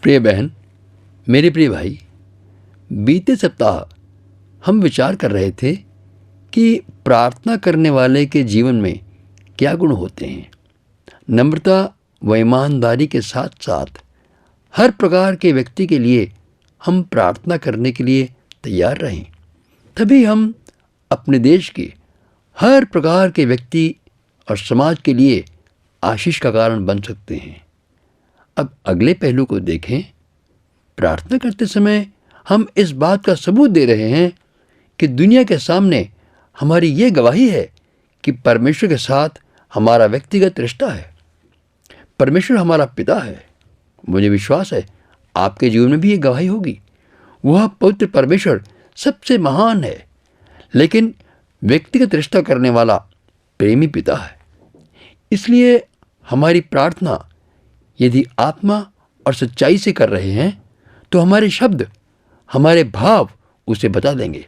प्रिय बहन, मेरे प्रिय भाई, बीते सप्ताह हम विचार कर रहे थे कि प्रार्थना करने वाले के जीवन में क्या गुण होते हैं। नम्रता व ईमानदारी के साथ साथ हर प्रकार के व्यक्ति के लिए हम प्रार्थना करने के लिए तैयार रहें, तभी हम अपने देश के हर प्रकार के व्यक्ति और समाज के लिए आशीष का कारण बन सकते हैं। अब अगले पहलू को देखें। प्रार्थना करते समय हम इस बात का सबूत दे रहे हैं कि दुनिया के सामने हमारी ये गवाही है कि परमेश्वर के साथ हमारा व्यक्तिगत रिश्ता है। परमेश्वर हमारा पिता है। मुझे विश्वास है आपके जीवन में भी ये गवाही होगी। वह पवित्र परमेश्वर सबसे महान है, लेकिन व्यक्तिगत रिश्ता करने वाला प्रेमी पिता है। इसलिए हमारी प्रार्थना यदि आत्मा और सच्चाई से कर रहे हैं तो हमारे शब्द, हमारे भाव उसे बता देंगे।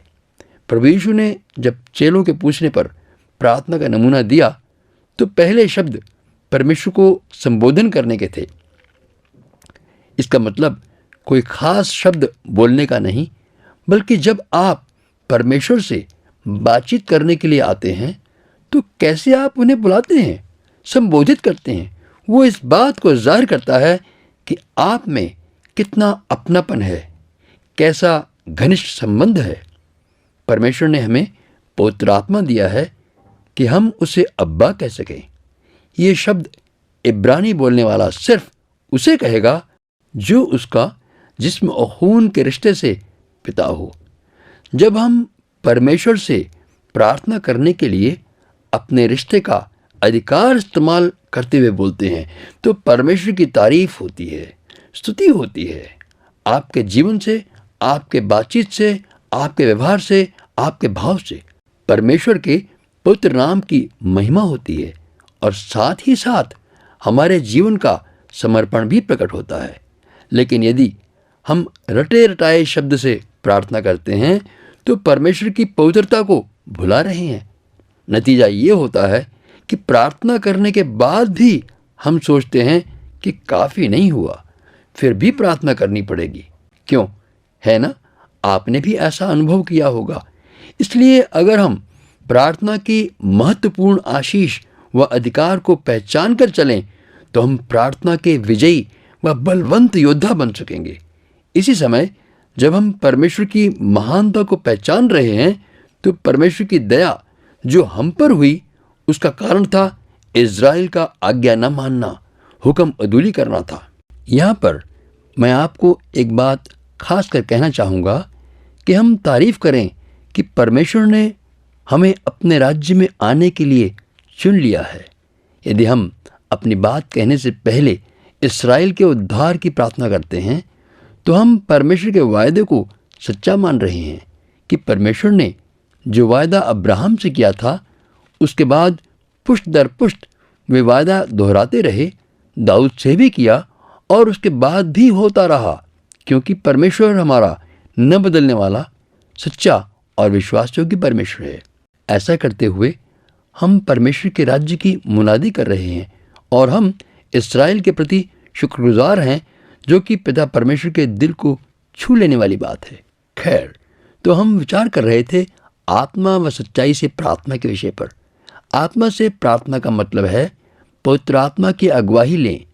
प्रभु यीशु ने जब चेलों के पूछने पर प्रार्थना का नमूना दिया तो पहले शब्द परमेश्वर को संबोधन करने के थे। इसका मतलब कोई खास शब्द बोलने का नहीं, बल्कि जब आप परमेश्वर से बातचीत करने के लिए आते हैं तो कैसे आप उन्हें बुलाते हैं, संबोधित करते हैं, वो इस बात को जाहिर करता है कि आप में कितना अपनापन है, कैसा घनिष्ठ संबंध है। परमेश्वर ने हमें पवित्र आत्मा दिया है कि हम उसे अब्बा कह सकें। ये शब्द इब्रानी बोलने वाला सिर्फ उसे कहेगा जो उसका जिस्म और खून के रिश्ते से पिता हो। जब हम परमेश्वर से प्रार्थना करने के लिए अपने रिश्ते का अधिकार इस्तेमाल करते हुए बोलते हैं तो परमेश्वर की तारीफ होती है, स्तुति होती है। आपके जीवन से, आपके बातचीत से, आपके व्यवहार से, आपके भाव से परमेश्वर के पवित्र नाम की महिमा होती है और साथ ही साथ हमारे जीवन का समर्पण भी प्रकट होता है। लेकिन यदि हम रटे रटाए शब्द से प्रार्थना करते हैं तो परमेश्वर की पवित्रता को भुला रहे हैं। नतीजा ये होता है कि प्रार्थना करने के बाद भी हम सोचते हैं कि काफ़ी नहीं हुआ, फिर भी प्रार्थना करनी पड़ेगी। क्यों? है ना? आपने भी ऐसा अनुभव किया होगा। इसलिए अगर हम प्रार्थना की महत्वपूर्ण आशीष व अधिकार को पहचान कर चलें तो हम प्रार्थना के विजयी व बलवंत योद्धा बन सकेंगे। इसी समय जब हम परमेश्वर की महानता को पहचान रहे हैं तो परमेश्वर की दया जो हम पर हुई उसका कारण था इज़राइल का आज्ञा न मानना, हुक्म अदूली करना था। यहाँ पर मैं आपको एक बात खास कर कहना चाहूँगा कि हम तारीफ करें कि परमेश्वर ने हमें अपने राज्य में आने के लिए चुन लिया है। यदि हम अपनी बात कहने से पहले इस्राएल के उद्धार की प्रार्थना करते हैं तो हम परमेश्वर के वायदे को सच्चा मान रहे हैं कि परमेश्वर ने जो वायदा अब्राहम से किया था उसके बाद पुष्ट दर पुष्ट वे वायदा दोहराते रहे। दाऊद से भी किया और उसके बाद भी होता रहा, क्योंकि परमेश्वर हमारा न बदलने वाला, सच्चा और विश्वासयोग्य परमेश्वर है। ऐसा करते हुए हम परमेश्वर के राज्य की मुनादी कर रहे हैं और हम इस्राएल के प्रति शुक्रगुजार हैं, जो कि पिता परमेश्वर के दिल को छू लेने वाली बात है। खैर, तो हम विचार कर रहे थे आत्मा व सच्चाई से प्रार्थना के विषय पर। आत्मा से प्रार्थना का मतलब है पवित्र आत्मा की अगुवाई लें।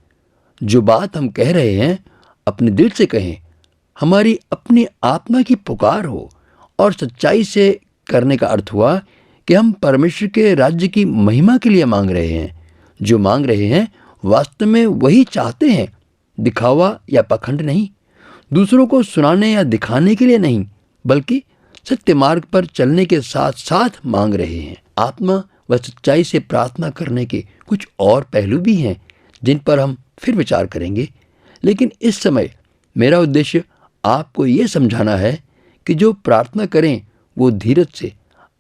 जो बात हम कह रहे हैं अपने दिल से कहें, हमारी अपनी आत्मा की पुकार हो। और सच्चाई से करने का अर्थ हुआ कि हम परमेश्वर के राज्य की महिमा के लिए मांग रहे हैं। जो मांग रहे हैं वास्तव में वही चाहते हैं, दिखावा या पखंड नहीं, दूसरों को सुनाने या दिखाने के लिए नहीं, बल्कि सत्य मार्ग पर चलने के साथ साथ मांग रहे हैं। आत्मा व सच्चाई से प्रार्थना करने के कुछ और पहलू भी हैं जिन पर हम फिर विचार करेंगे, लेकिन इस समय मेरा उद्देश्य आपको ये समझाना है कि जो प्रार्थना करें वो धीरज से,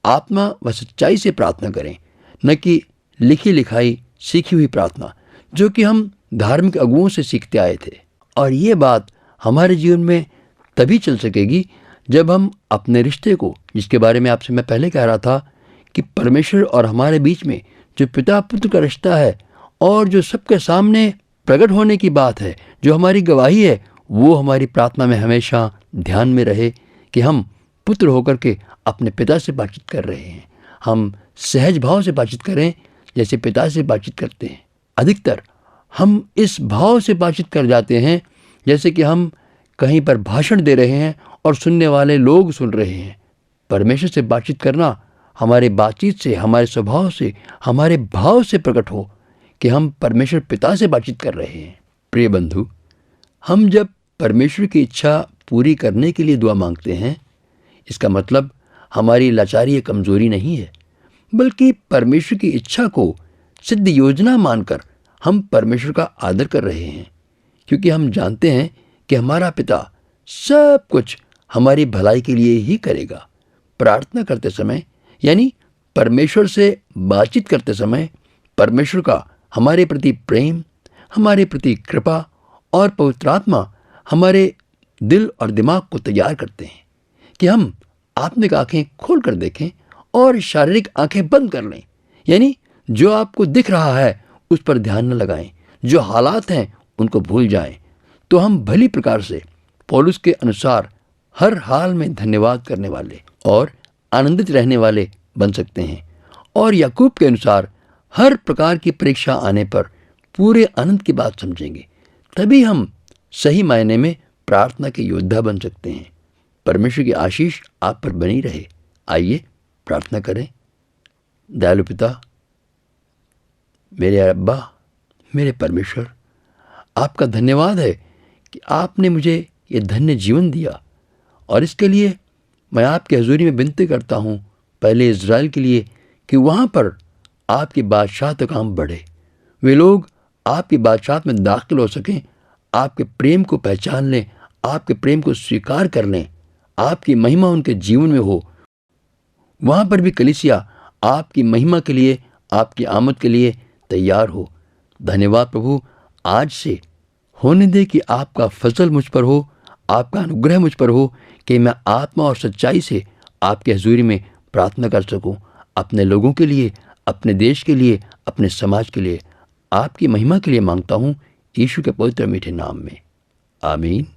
आत्मा व सच्चाई से प्रार्थना करें, न कि लिखी लिखाई सीखी हुई प्रार्थना जो कि हम धार्मिक अगुओं से सीखते आए थे। और ये बात हमारे जीवन में तभी चल सकेगी जब हम अपने रिश्ते को, जिसके बारे में आपसे मैं पहले कह रहा था कि परमेश्वर और हमारे बीच में जो पिता पुत्र का रिश्ता है और जो सबके सामने प्रकट होने की बात है, जो हमारी गवाही है, वो हमारी प्रार्थना में हमेशा ध्यान में रहे कि हम पुत्र होकर के अपने पिता से बातचीत कर रहे हैं। हम सहज भाव से बातचीत करें जैसे पिता से बातचीत करते हैं। अधिकतर हम इस भाव से बातचीत कर जाते हैं जैसे कि हम कहीं पर भाषण दे रहे हैं और सुनने वाले लोग सुन रहे हैं। परमेश्वर से बातचीत करना हमारे बातचीत से, हमारे स्वभाव से, हमारे भाव से प्रकट हो कि हम परमेश्वर पिता से बातचीत कर रहे हैं। प्रिय बंधु, हम जब परमेश्वर की इच्छा पूरी करने के लिए दुआ मांगते हैं, इसका मतलब हमारी लाचारी या कमजोरी नहीं है, बल्कि परमेश्वर की इच्छा को सिद्ध योजना मानकर हम परमेश्वर का आदर कर रहे हैं, क्योंकि हम जानते हैं कि हमारा पिता सब कुछ हमारी भलाई के लिए ही करेगा। प्रार्थना करते समय यानी परमेश्वर से बातचीत करते समय परमेश्वर का हमारे प्रति प्रेम, हमारे प्रति कृपा और पवित्र आत्मा हमारे दिल और दिमाग को तैयार करते हैं कि हम आत्मिक आंखें खोल कर देखें और शारीरिक आंखें बंद कर लें। यानी जो आपको दिख रहा है उस पर ध्यान न लगाएं, जो हालात हैं उनको भूल जाएं, तो हम भली प्रकार से पौलुस के अनुसार हर हाल में धन्यवाद करने वाले और आनंदित रहने वाले बन सकते हैं, और याकूब के अनुसार हर प्रकार की परीक्षा आने पर पूरे आनंद की बात समझेंगे। तभी हम सही मायने में प्रार्थना के योद्धा बन सकते हैं। परमेश्वर की आशीष आप पर बनी रहे। आइए प्रार्थना करें। दयालु पिता, मेरे अब्बा, मेरे परमेश्वर, आपका धन्यवाद है कि आपने मुझे ये धन्य जीवन दिया, और इसके लिए मैं आपकी हजूरी में विनती करता हूँ, पहले इज़राइल के लिए, कि वहाँ पर आपकी बादशाह तक हम बढ़े, वे लोग आपकी बादशाह में दाखिल हो सकें, आपके प्रेम को पहचान लें, आपके प्रेम को स्वीकार कर लें, आपकी महिमा उनके जीवन में हो। वहाँ पर भी कलीसिया आपकी महिमा के लिए, आपकी आमद के लिए तैयार हो। धन्यवाद प्रभु, आज से होने दे कि आपका फजल मुझ पर हो, आपका अनुग्रह मुझ पर हो, कि मैं आत्मा और सच्चाई से आपकी हजूरी में प्रार्थना कर सकूं, अपने लोगों के लिए, अपने देश के लिए, अपने समाज के लिए, आपकी महिमा के लिए मांगता हूं, यीशु के पवित्र मीठे नाम में, आमीन।